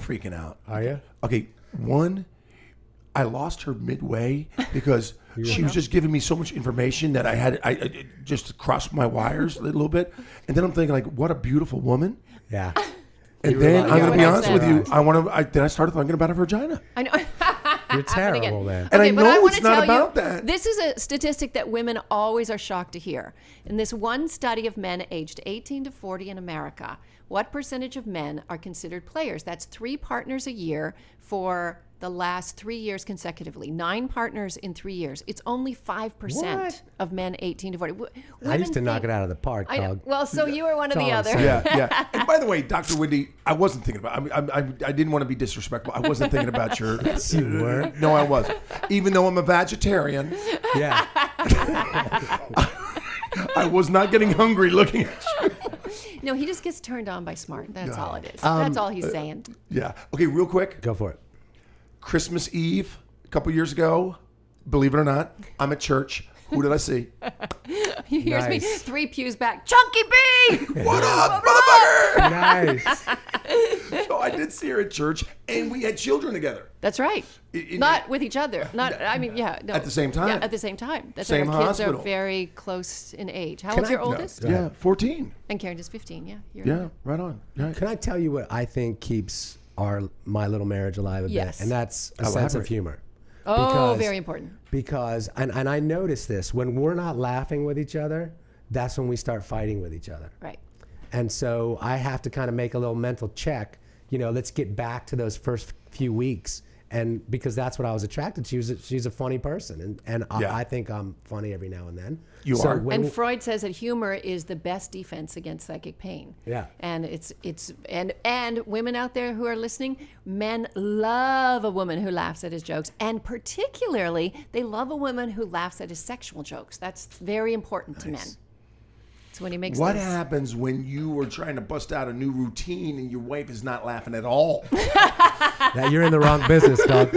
freaking out. Are you? Okay, one, I lost her midway because she was just giving me so much information that I just crossed my wires a little bit. And then I'm thinking, like, what a beautiful woman. Yeah. And then I'm going to be what I honest said. with you. Then I started thinking about her vagina. I know. You're terrible, man. And I but know wanna it's not tell you, about that. This is a statistic that women always are shocked to hear. In this one study of men aged 18 to 40 in America, what percentage of men are considered players? That's 3 partners a year for the last 3 years consecutively. 9 partners in 3 years. It's only 5% What? of men 18 to 40. I used to knock it out of the park, I know. dog. Well, so you were one of That's the all I'm other. saying. Yeah. And by the way, Dr. Wendy, I wasn't thinking about. I didn't want to be disrespectful. I wasn't thinking about your. Yes, you were. No, I wasn't. Even though I'm a vegetarian, Yeah. I was not getting hungry looking at you. No, he just gets turned on by smart. That's all it is. That's all he's saying. Yeah. Okay, real quick. Go for it. Christmas Eve, a couple years ago, believe it or not, I'm at church. Who did I see? Here's me Nice. 3 pews back. Chunky B! What up, motherfucker? Nice. So I did see her at church, and we had children together. That's right. Not with each other. Not. I mean, yeah. No. At the same time. Yeah, at the same time. That's Same right. Our kids hospital. are very close in age. How Can old's your I- oldest? Yeah, 14. And Karen is 15. Yeah. You're Yeah, right on. Right. Can I tell you what I think keeps my little marriage alive a Yes. bit? And that's a sense of Elaborate. humor. Oh, Because- very important. Because, and I notice this, when we're not laughing with each other, that's when we start fighting with each other. Right. And so I have to kind of make a little mental check. Let's get back to those first few weeks. And because that's what I was attracted to. She's a funny person. And Yeah. I think I'm funny every now and then. You So are. when- And Freud says that humor is the best defense against psychic pain. Yeah. And and women out there who are listening, men love a woman who laughs at his jokes, and particularly they love a woman who laughs at his sexual jokes. That's very important to men. So when he makes What those- happens when you are trying to bust out a new routine and your wife is not laughing at all? that you're in the wrong business, dog.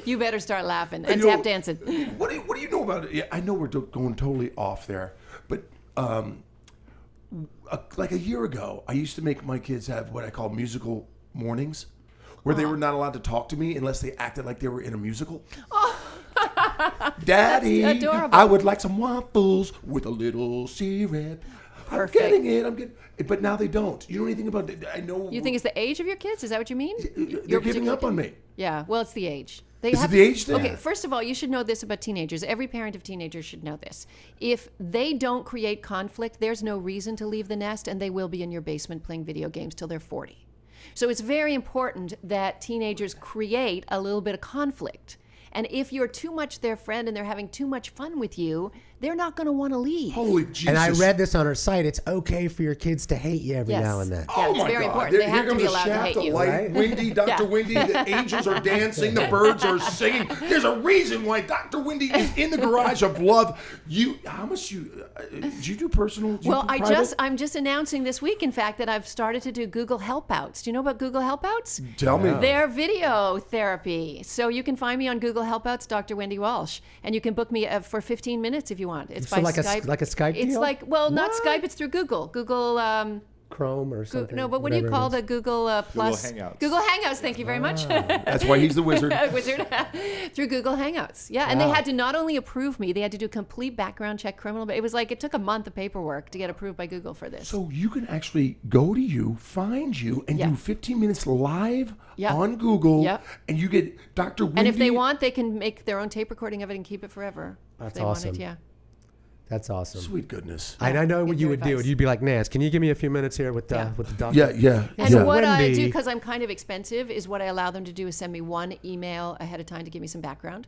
You better start laughing and You know, tap dancing. What do you know about it? Yeah, I know we're going totally off there, but like a year ago, I used to make my kids have what I call musical mornings, where they were not allowed to talk to me unless they acted like they were in a musical. Daddy, That's adorable. I would like some waffles with a little syrup. Perfect. I'm getting it. I'm getting it. But now they don't. You know anything about it? I know. You think it's the age of your kids? Is that what you mean? they're giving up on me. Yeah. Well, it's the age. They Is it the age thing? Okay, first of all, you should know this about teenagers. Every parent of teenagers should know this. If they don't create conflict, there's no reason to leave the nest, and they will be in your basement playing video games till they're 40. So it's very important that teenagers create a little bit of conflict. And if you're too much their friend and they're having too much fun with you, they're not going to want to leave. Holy Jesus. And I read this on her site. It's okay for your kids to hate you every Yes. now and then. Yeah, Oh it's my very God. important. There, They have here to comes be a allowed to shaft hate of you. light. Right? Windy, Dr. Windy, the angels are dancing, the birds are singing. There's a reason why Dr. Windy is in the garage of love. How much did you do personal? Well, I'm just announcing this week, in fact, that I've started to do Google Helpouts. Do you know about Google Helpouts? Tell me. They're video therapy. So you can find me on Google Helpouts, Dr. Wendy Walsh, and you can book me for 15 minutes if you want. It's So by like Skype. a Skype It's deal? like, well, not What? Skype. It's through Google. Google. Chrome or something. No, but what do you whatever call it the is. Google Plus? Hangouts. Google Hangouts. Thank you very much. That's why he's the wizard. Wizard through Google Hangouts. Yeah, and they had to not only approve me, they had to do complete background check, criminal. But it was like it took a month of paperwork to get approved by Google for this. So you can actually go to you, find you, and Yeah. do 15 minutes live Yeah. on Google, Yeah. and you get Dr. Windy. And if they want, they can make their own tape recording of it and keep it forever. That's if they awesome. wanted, yeah. That's awesome. Sweet goodness. I know what Get you your would do. advice. You'd be like, Nance, can you give me a few minutes here with the doctor? Yeah. And So what I Wendy- do, because I'm kind of expensive, is what I allow them to do is send me one email ahead of time to give me some background.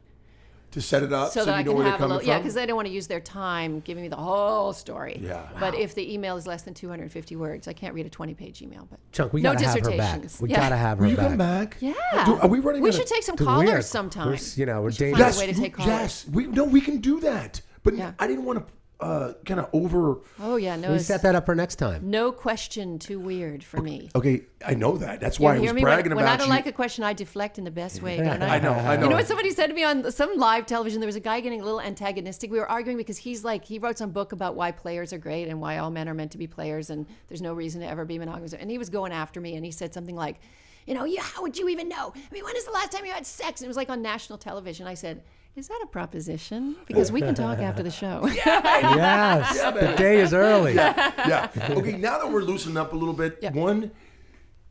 To set it up So so, that you I know can where they're have a coming little, yeah, from. because I don't want to use their time giving me the whole story. Yeah. But if the email is less than 250 words, I can't read a 20-page email. But Chunk, we no gotta have her back. dissertations. We Yeah. gotta have her Will you back. come back? Yeah. Are we running We out of- should take some Dude, callers sometime. We're We should dating. find a Yes, way to take callers. yes. We can do that. But Yeah. I didn't want to kind of over. Oh, yeah. No, We it's set that up for next time. no question too weird for me. Okay, I know that. That's You why I hear was me? bragging When I about don't you. like a question, I deflect in the best way, don't I? I know. You know what somebody said to me on some live television? There was a guy getting a little antagonistic. We were arguing because he wrote some book about why players are great and why all men are meant to be players and there's no reason to ever be monogamous. And he was going after me and he said something like, how would you even know? I mean, when is the last time you had sex? And it was like on national television. I said, is that a proposition? Because we can talk after the show. Yes, the day is early. Yeah. Okay, now that we're loosening up a little bit, Yeah. one,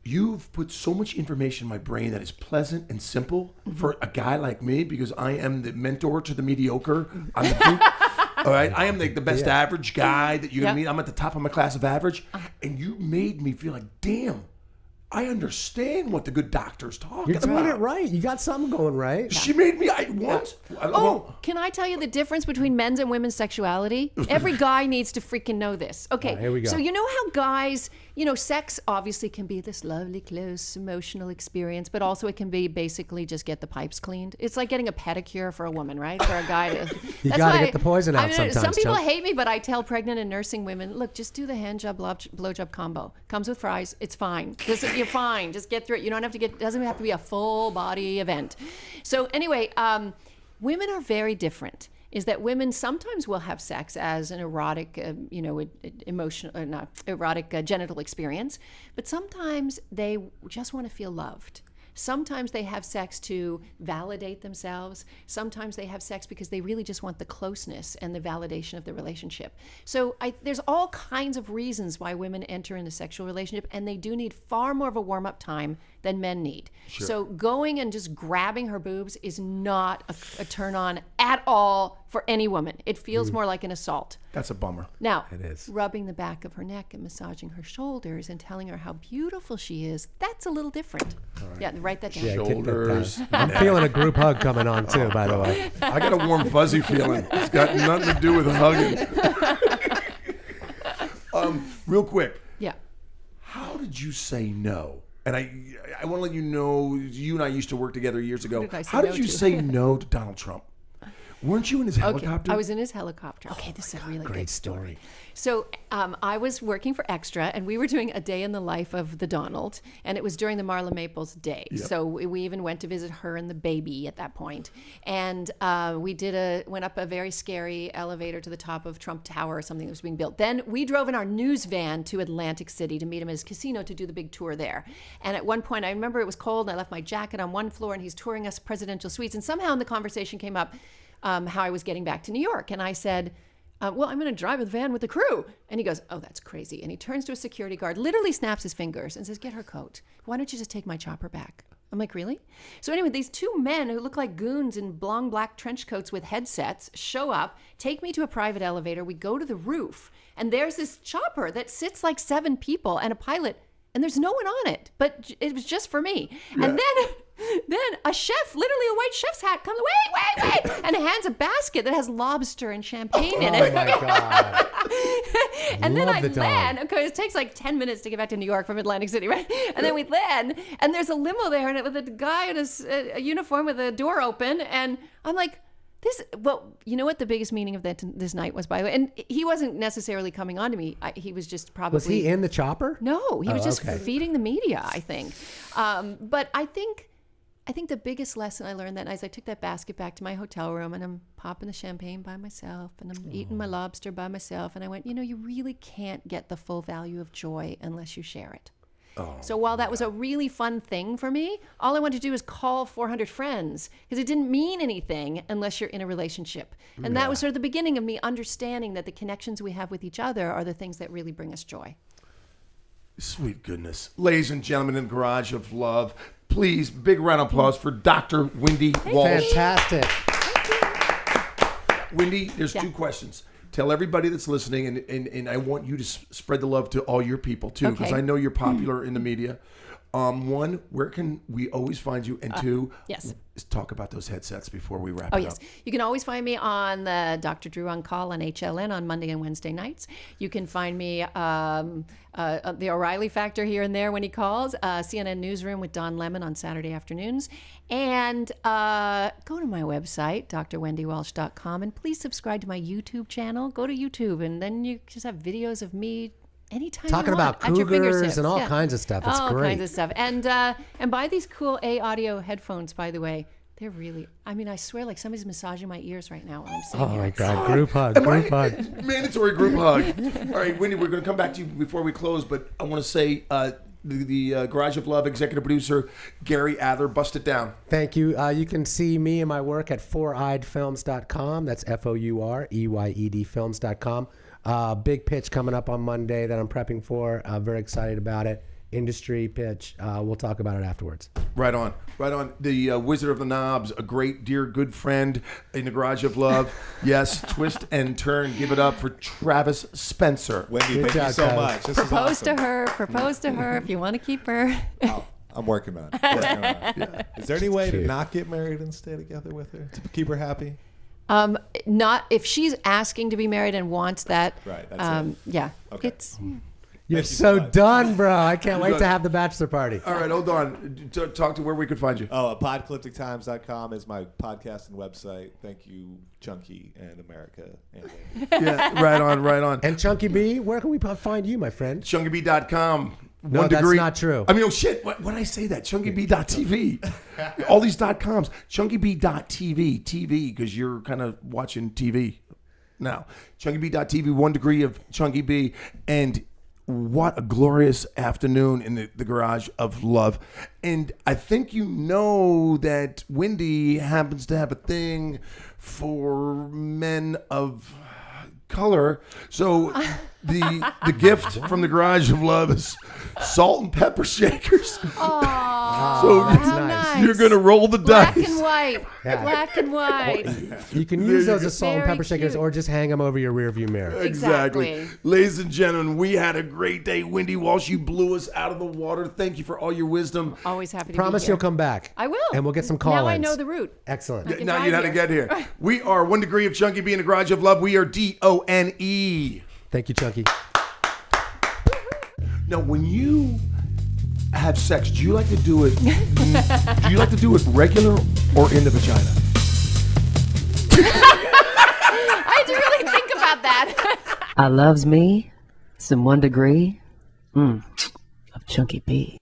you've put so much information in my brain that is pleasant and simple for a guy like me because I am the mentor to the mediocre. I'm the dude. All right, I am the best average guy that you're gonna Yeah. meet. I'm at the top of my class of average, and you made me feel like, damn, I understand what the good doctor's talking You're doing about. it right. You got something going right. She made me. Oh, can I tell you the difference between men's and women's sexuality? Every guy needs to freaking know this. Okay, here we go. So you know how guys, sex obviously can be this lovely, close, emotional experience, but also it can be basically just get the pipes cleaned. It's like getting a pedicure for a woman, right? For a guy to. You That's gotta why get the poison out Some sometimes, people Chuck. hate me, but I tell pregnant and nursing women, look, just do the hand job, blowjob combo. Comes with fries. It's fine. You're fine. Just get through it. You don't have to it doesn't have to be a full body event. So anyway, women are very different. Is that women sometimes will have sex as an erotic, emotional, not erotic genital experience, but sometimes they just want to feel loved. Sometimes they have sex to validate themselves. Sometimes they have sex because they really just want the closeness and the validation of the relationship. So there's all kinds of reasons why women enter into a sexual relationship, and they do need far more of a warm-up time than men need. Sure. So going and just grabbing her boobs is not a turn-on at all for any woman. It feels more like an assault. That's a bummer. Now, It is. rubbing the back of her neck and massaging her shoulders and telling her how beautiful she is, that's a little different. Yeah, write that down. Yeah, get that Shoulders. down. I'm feeling a group hug coming on too, by the way. I got a warm fuzzy feeling. It's got nothing to do with hugging. Real quick, Yeah. how did you say no? And I want to let you know, you and I used to work together years ago. did I say How did no you to? say no to Donald Trump? Weren't you in his helicopter? I was in his helicopter. Okay, this is a really Great good story. So I was working for Extra, and we were doing a day in the life of the Donald, and it was during the Marla Maples day. Yep. So we even went to visit her and the baby at that point. And we went up a very scary elevator to the top of Trump Tower or something that was being built. Then we drove in our news van to Atlantic City to meet him at his casino to do the big tour there. And at one point, I remember it was cold, and I left my jacket on one floor, and he's touring us presidential suites. And somehow in the conversation came up how I was getting back to New York. And I said, well, I'm going to drive the van with the crew. And he goes, oh, that's crazy. And he turns to a security guard, literally snaps his fingers and says, get her coat. Why don't you just take my chopper back? I'm like, really? So anyway, these two men who look like goons in long black trench coats with headsets show up, take me to a private elevator. We go to the roof, and there's this chopper that sits like 7 people and a pilot, and there's no one on it, but it was just for me. Yeah. And then a chef, literally a white chef's hat, comes, wait, and hands a basket that has lobster and champagne in it. Oh my God. And then Love I the dog. land. Okay, it takes like 10 minutes to get back to New York from Atlantic City, right? And then we land, and there's a limo there, and with a guy in a uniform with a door open, and I'm like, well, you know what the biggest meaning of this night was, by the way? And he wasn't necessarily coming on to me. He was just probably... Was he in the chopper? No, he was just okay. feeding the media, I think. But I think the biggest lesson I learned that night is I took that basket back to my hotel room, and I'm popping the champagne by myself, and I'm eating my lobster by myself, and I went, you really can't get the full value of joy unless you share it. So while that was a really fun thing for me, all I wanted to do was call 400 friends, because it didn't mean anything unless you're in a relationship. And that was sort of the beginning of me understanding that the connections we have with each other are the things that really bring us joy. Sweet goodness. Ladies and gentlemen in Garage of Love, please, big round of applause for Dr. Wendy Walsh. Fantastic. Wendy, there's 2 questions. Tell everybody that's listening, and I want you to spread the love to all your people, too, because I know you're popular in the media. 1, where can we always find you? And 2, yes. Talk about those headsets before we wrap Oh, it yes. up. You can always find me on the Dr. Drew on Call on HLN on Monday and Wednesday nights. You can find me the O'Reilly Factor here and there when he calls, CNN Newsroom with Don Lemon on Saturday afternoons. And go to my website, drwendywalsh.com, and please subscribe to my YouTube channel. Go to YouTube, and then you just have videos of me anytime Talking you want, about at your cougars fingertips. and all kinds of stuff. It's all great. kinds of stuff. And buy these cool audio headphones, by the way. They're really, I swear like somebody's massaging my ears right now while I'm sitting Oh here. my God, group hug. Mandatory group hug. All right, Wendy, we're going to come back to you before we close, but I want to say the Garage of Love executive producer, Gary Adler, bust it down. Thank you. You can see me and my work at foureyedfilms.com. That's FOUREYED films.com. Big pitch coming up on Monday that I'm prepping for. Very excited about it. Industry pitch. We'll talk about it afterwards. Right on. The Wizard of the Knobs, a great, dear, good friend in the Garage of Love. Yes, twist and turn. Give it up for Travis Spencer. Wendy, Good thank you job, so guys. much. This is Propose awesome. to her if you want to keep her. I'm working on it. Is there any way to not get married and stay together with her to keep her happy? Not if she's asking to be married and wants that. Right, that's it. Yeah. Okay. It's You're Thank you so so much. done, bro. I can't wait done. to have the bachelor party. All right, hold on. Talk to where we could find you. Podcalyptictimes.com is my podcast and website. Thank you, Chunky and America. And Yeah, right on. And Chunky B, where can we find you, my friend? ChunkyB.com. No, One that's degree. not true. I mean, oh shit! What did I say that? ChunkyB.tv. All these .coms. ChunkyB.tv. TV, because you're kind of watching TV now. ChunkyB.tv. 1 degree of Chunky B. And what a glorious afternoon in the Garage of Love. And I think you know that Wendy happens to have a thing for men of color. So the gift from the Garage of Love is salt and pepper shakers. Aww, So how nice. nice. You're going to roll the Black dice. and white. Yeah. Black and white. You can use those as salt and Very pepper shakers cute. or just hang them over your rearview mirror. Exactly. Ladies and gentlemen, we had a great day. Wendy Walsh, you blew us out of the water. Thank you for all your wisdom. Always happy to Promise be here. you'll come back. I will. And we'll get some call-ins. Now I know the route. Excellent. can Now you know drive how to here. get here. We are 1 degree of Chunky B in the Garage of Love. We are DONE. Thank you, Chunky. Now, when you have sex, do you like to do it? Do you like to do it regular or in the vagina? I had to really think about that. I loves me some 1 degree of Chunky B.